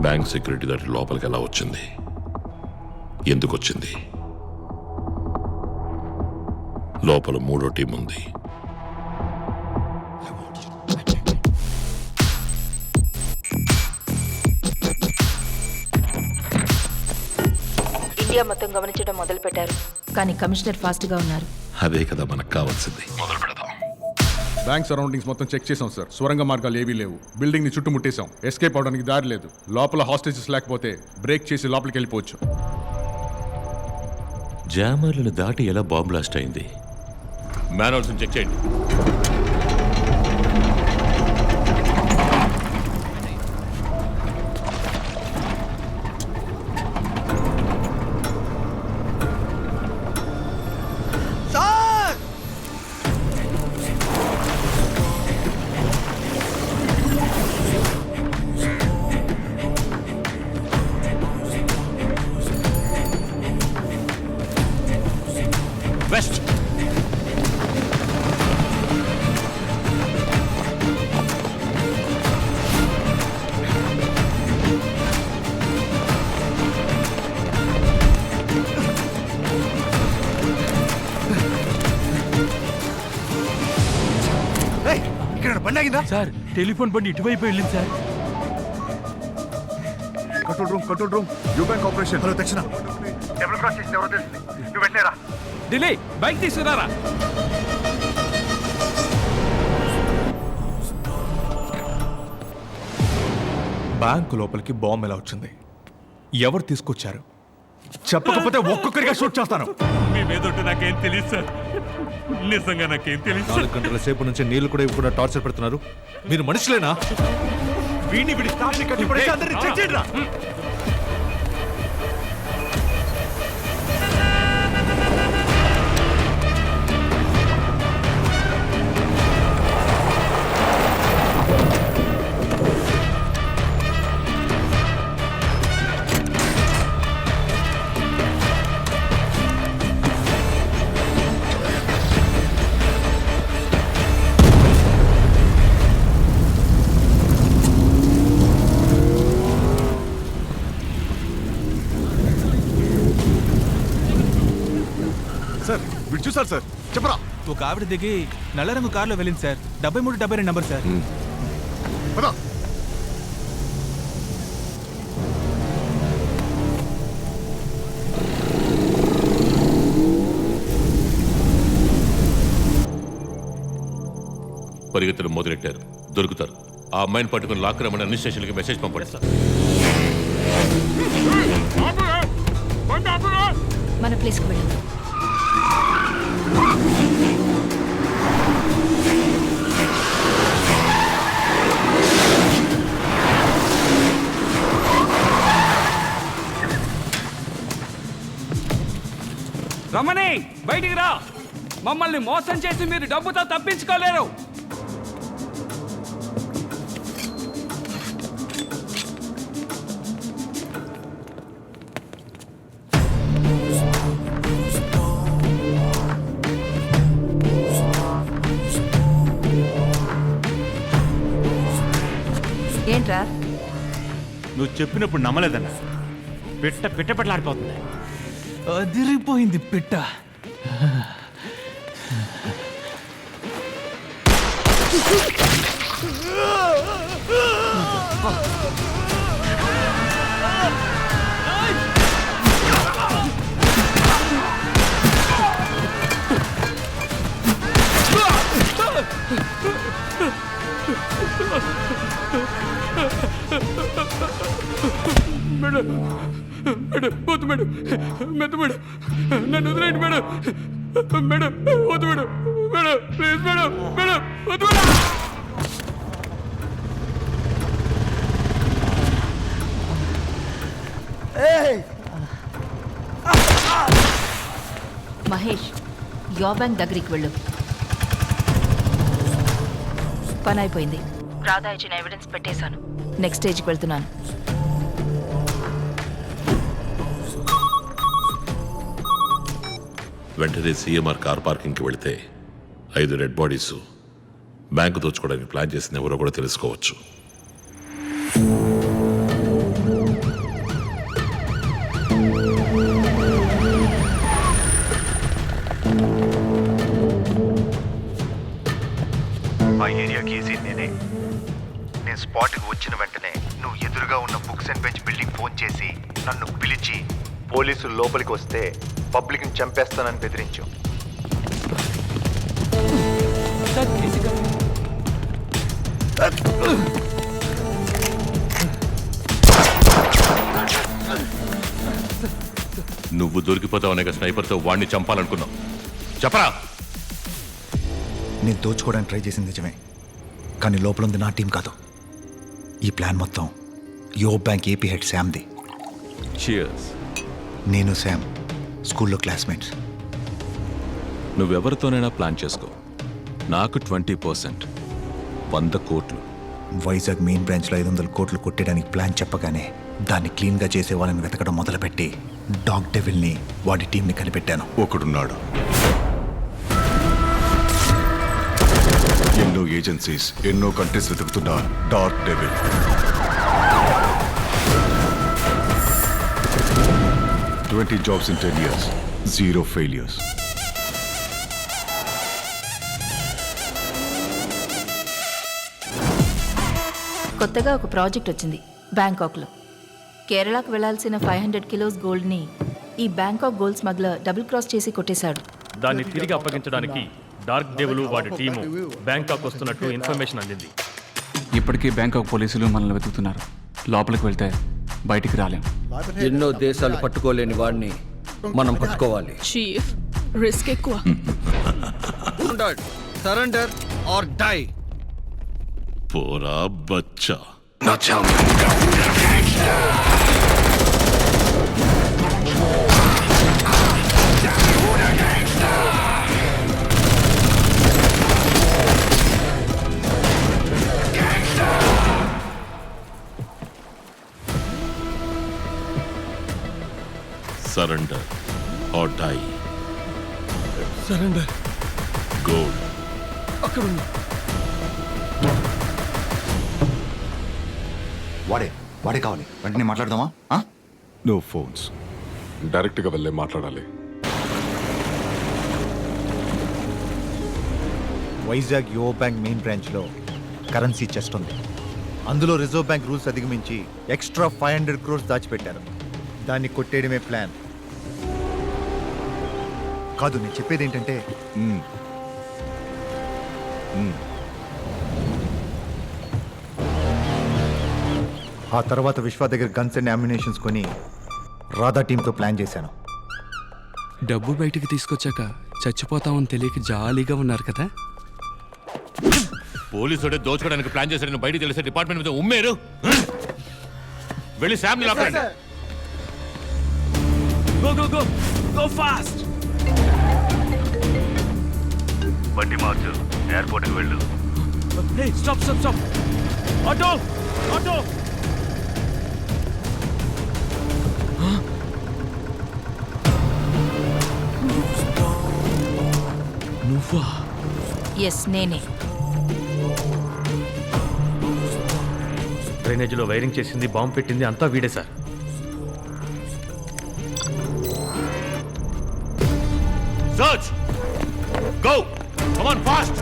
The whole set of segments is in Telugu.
బ్యాంక్ సెక్యూరిటీ దాటి లోపలికి ఎలా వచ్చింది, ఎందుకు వచ్చింది? లోపల మూడో టీం ఉంది. ఇండియా మొత్తం గమనించడం మొదలు పెట్టారు, కానీ కమిషనర్ ఫాస్ట్ గా ఉన్నారు. అదే కదా మనకు కావాల్సింది. మొదలు పెడదాం. బ్యాంక్ సరౌండింగ్స్ మొత్తం చెక్ చేసాం సార్. సొరంగ మార్గాలు ఏవీ లేవు. బిల్డింగ్ ని చుట్టుముట్టేశాం. ఎస్కేప్ అవడానికి దారి లేదు. లోపల హాస్టేజెస్ లేకపోతే బ్రేక్ చేసి లోపలికి వెళ్ళిపోవచ్చు. జామర్లను దాటి ఎలా బాంబ్ బ్లాస్ట్ అయింది? మ్యాన్హోల్స్ చెక్ చేయండి. వెస్ట్. ఇక్కడ బండి ఆగిందా సార్? టెలిఫోన్ బండి ఇటువైపు వెళ్ళింది sir. Control room you bank operation. Hello దక్షిణ, డబుల్ క్రాస్ చేసింది ఎవరో తెలిసింది. నువ్వు వెళ్ళలేరా? ఢిల్లీ బైక్ తీసుకురారా. బ్యాంకు లోపలికి బాంబు ఎలా వచ్చింది? ఎవరు తీసుకొచ్చారు? చెప్పకపోతే ఒక్కొక్కరిగా షూట్ చేస్తాను. మీ మీద నాకేం తెలియదు సార్, నిజంగా నాకేం తెలియదు. 4 గంటల సేపు నుంచి నీళ్లు కూడా ఇవ్వకుండా టార్చర్ పెడుతున్నారు. మీరు మనుషులేనా? వీడిని విడి స్టాఫ్ని కట్టిపడేసి అందరినీ చెక్ చేయరా. సార్ వీడు చూసారు సార్, చెప్పరా. ఒక ఆవిడ దిగి నల్ల రంగు కారులో వెళ్ళింది సార్. 7372 number sir. పద. పరిగెత్తడం మొదలెట్టారు. దొరుకుతారు. ఆ అమ్మాయిని పట్టుకుని లాక్ రమ్మని అన్ని స్టేషన్లకి మెసేజ్ పంపండి. మన ప్లేస్కి వెళ్ళండి. రమణి బయటికి రా. మమ్మల్ని మోసం చేసి మీరు డబ్బుతో తప్పించుకోలేరు. ఏంట్రా? నువ్వు చెప్పినప్పుడు నమ్మలేదన్న. పిట్టపట్లాడిపోతుంది. అదిరిపోయింది పిట్ట. మేడం మేడం వద్దు మేడం, మెద్దు మేడం, నన్ను వదిలేండి మేడం. మేడం వద్దు madam, madam please madam, madam వద్దు మేడం. మహేష్, యో బ్యాంక్ దగ్గరికి వెళ్ళు. పని అయిపోయింది. రాధా ఇచ్చిన ఎవిడెన్స్ పెట్టేశాను. నెక్స్ట్ స్టేజ్కి వెళ్తున్నాను. వెంటనే సీఎంఆర్ కార్ పార్కింగ్కి వెళితే 5 డెడ్ బాడీస్ బ్యాంకు దోచుకోవడానికి ప్లాన్ చేసిన ఎవరో కూడా తెలుసుకోవచ్చు. ఎదురుగా ఉన్న books and bench building phone చేసి నన్ను పిలిచి పోలీసులు లోపలికి వస్తే పబ్లిక్ని చంపేస్తానని బెదిరించు. నువ్వు దొరికిపోతావనే స్నైపర్తో వాడిని చంపాలనుకున్నావు. చెప్పరా? నేను దోచుకోవడానికి ట్రై చేసింది నిజమే, కానీ లోపల ఉంది నా టీం కాదు. ఈ ప్లాన్ మొత్తం యో బ్యాంక్ ఏపీ హెడ్ శామ్ది. చియర్స్. నేను శామ్ స్కూల్లో క్లాస్మేట్స్. నువ్వెవరితోనైనా ప్లాన్ చేసుకో. నాకు 20%, 100 కోట్లు. వైజాగ్ మెయిన్ బ్రాంచ్లో 500 కోట్లు కొట్టేయడానికి ప్లాన్ చెప్పగానే దాన్ని క్లీన్గా చేసే వాళ్ళని వెతకడం మొదలుపెట్టి డాగ్ డెవిల్ని వాడి టీంని కనిపెట్టాను. ఒకడున్నాడు. ఎన్నో ఏజెన్సీస్, ఎన్నో కంట్రీస్ వెతుకుతున్న dark devil. $20 jobs in 10 years, 0 failures. కొత్తగా ఒక ప్రాజెక్ట్ వచ్చింది బ్యాంకాక్లో. కేరళకు వెళ్లాల్సిన 500 కిలోస్ గోల్డ్ని ఈ Bangkok gold smuggler double cross చేసి కొట్టేశాడు. దాన్ని తిరిగి అప్పగించడానికి డార్క్ డెవిల్ వాడి టీము బ్యాంకాక్ వస్తున్నట్టు ఇన్ఫర్మేషన్ అందింది. ఇప్పటికీ బ్యాంకాక్ పోలీసులు మనల్ని వెతుకుతున్నారు. లోపలికి వెళ్తే బయటికి రాలేం. ఎన్నో దేశాలు పట్టుకోలేని వాడిని మనం పట్టుకోవాలి. చీఫ్, రిస్క్ ఎక్కువ. Surrender or die. పోరా బచ్చా. Surrender or die. Surrender. Gold అక్కడ ఉంది. వాడే కావాలి. వెంటనే మాట్లాడదామా? నో ఫోన్స్, డైరెక్ట్గా వెళ్ళే మాట్లాడాలి. వైజాగ్ యో బ్యాంక్ మెయిన్ బ్రాంచ్లో కరెన్సీ చెస్ట్ ఉంది. అందులో రిజర్వ్ బ్యాంక్ రూల్స్ అధిగమించి ఎక్స్ట్రా 500 crores దాచిపెట్టారు. దాన్ని కొట్టేయడమే ప్లాన్. కాదు, నేను చెప్పేది ఏంటంటే ఆ తర్వాత విశ్వ దగ్గర గన్స్ అండ్ అమ్యునేషన్స్ కొని రాధా టీంతో ప్లాన్ చేశాను. డబ్బు బయటికి తీసుకొచ్చాక చచ్చిపోతామని తెలియక జాలీగా ఉన్నారు కదా. పోలీసుడే దోచుకోవడానికి ప్లాన్ చేశాడని బయటికి తెలిసే డిపార్ట్మెంట్ మీద ఉమ్మేరు. వెళ్ళి శామ్ని లాక్కండి. Go fast. బండి మార్చు, ఎయిర్పోర్ట్కి వెళ్ళు. స్టాప్. ఆటో. నువ్వా? ఎస్, నేనే. డ్రైనేజీలో వైరింగ్ చేసింది, బాంబు పెట్టింది అంతా వీడే sir. Search. Go. Come on fast.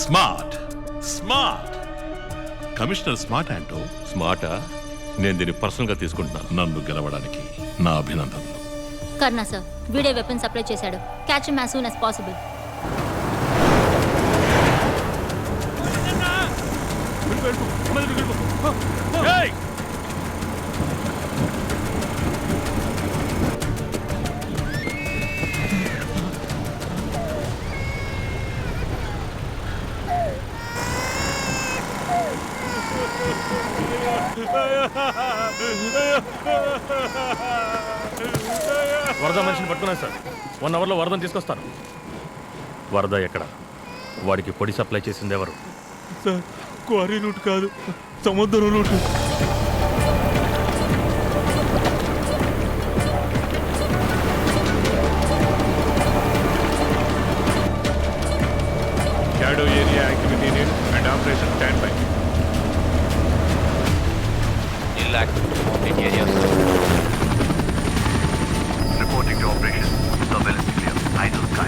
Smart. Commissioner smart అంటూ. స్మార్టా? నేను దీన్ని పర్సనల్గా తీసుకుంటున్నాను. నన్ను గెలవడానికి నా అభినందనలు. కర్ణ సార్, వీడే వెపన్ సప్లై చేశాడు. Catch him as soon as possible. వరద మనిషిని పట్టుకున్నాను సార్. 1 hourలో వరదని తీసుకొస్తాను. వరద ఎక్కడ? వాడికి పొడి సప్లై చేసింది ఎవరు? సార్, క్వారీ రూట్ కాదు, సముద్రం route. Operation standby. Reporting to operation. Surveillance clear. Eyes on sky.